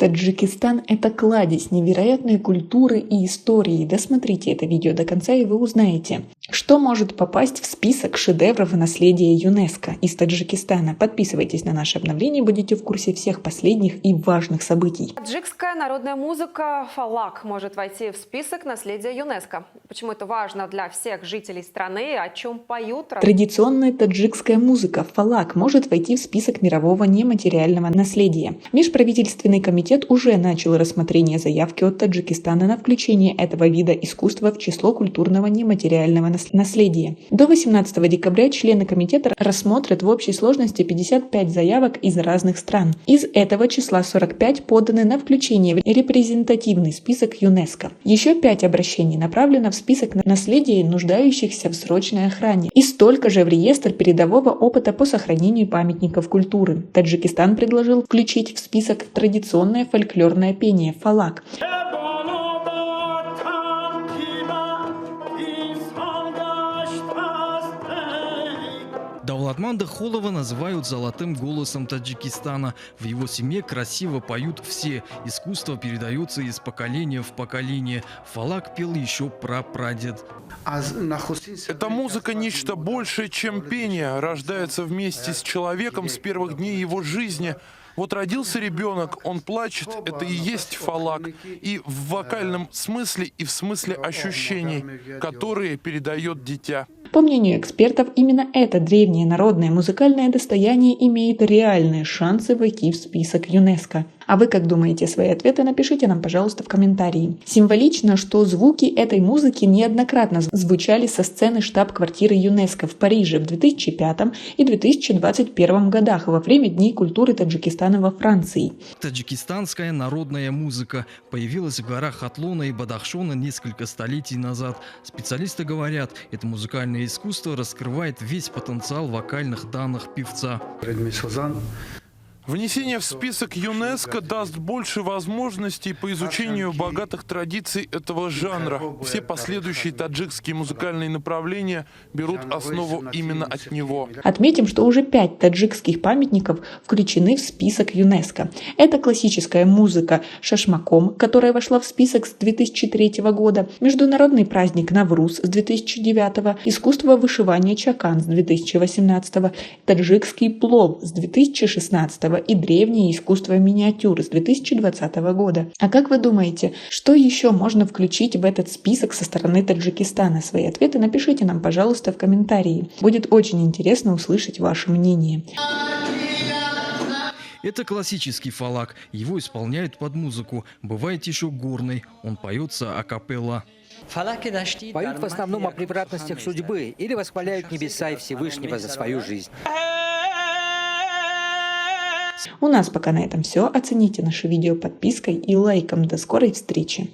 Таджикистан – это кладезь невероятной культуры и истории. Досмотрите это видео до конца, и вы узнаете, что может попасть в список шедевров наследия ЮНЕСКО из Таджикистана. Подписывайтесь на наше обновление, будете в курсе всех последних и важных событий. Таджикская народная музыка «Фалак» может войти в список наследия ЮНЕСКО. Почему это важно для всех жителей страны, о чем поют? Традиционная таджикская музыка «Фалак» может войти в список мирового нематериального наследия. Межправительственный комитет уже начал рассмотрение заявки от Таджикистана на включение этого вида искусства в число культурного нематериального наследия. До 18 декабря члены комитета рассмотрят в общей сложности 55 заявок из разных стран. Из этого числа 45 поданы на включение в репрезентативный список ЮНЕСКО. Еще 5 обращений направлено в список наследия, нуждающихся в срочной охране, и столько же в реестр передового опыта по сохранению памятников культуры. Таджикистан предложил включить в список традиционное фольклорное пение «Фалак». Давлатманда Холова называют золотым голосом Таджикистана. В его семье красиво поют все. Искусство передается из поколения в поколение. Фалак пел еще прапрадед. Эта музыка нечто большее, чем пение. Рождается вместе с человеком с первых дней его жизни. Вот родился ребенок, он плачет, это и есть фалак. И в вокальном смысле, и в смысле ощущений, которые передает дитя. По мнению экспертов, именно это древнее народное музыкальное достояние имеет реальные шансы войти в список ЮНЕСКО. А вы как думаете? Свои ответы напишите нам, пожалуйста, в комментарии. Символично, что звуки этой музыки неоднократно звучали со сцены штаб-квартиры ЮНЕСКО в Париже в 2005 и 2021 годах во время Дней культуры Таджикистана во Франции. Таджикистанская народная музыка появилась в горах Атлона и Бадахшона несколько столетий назад. Специалисты говорят, это музыкальное искусство раскрывает весь потенциал вокальных данных певца. Внесение в список ЮНЕСКО даст больше возможностей по изучению богатых традиций этого жанра. Все последующие таджикские музыкальные направления берут основу именно от него. Отметим, что уже 5 таджикских памятников включены в список ЮНЕСКО. Это классическая музыка «Шашмаком», которая вошла в список с 2003 года, международный праздник Навруз с 2009, искусство вышивания чакан с 2018, таджикский плов с 2016 и древнее искусство миниатюры с 2020 года. А как вы думаете, что еще можно включить в этот список со стороны Таджикистана? Свои ответы напишите нам, пожалуйста, в комментарии. Будет очень интересно услышать ваше мнение. Это классический фалак. Его исполняют под музыку. Бывает еще горный. Он поется акапелла. Поют в основном о превратностях судьбы или восхваляют небеса и Всевышнего за свою жизнь. У нас пока на этом все. Оцените наше видео подпиской и лайком. До скорой встречи!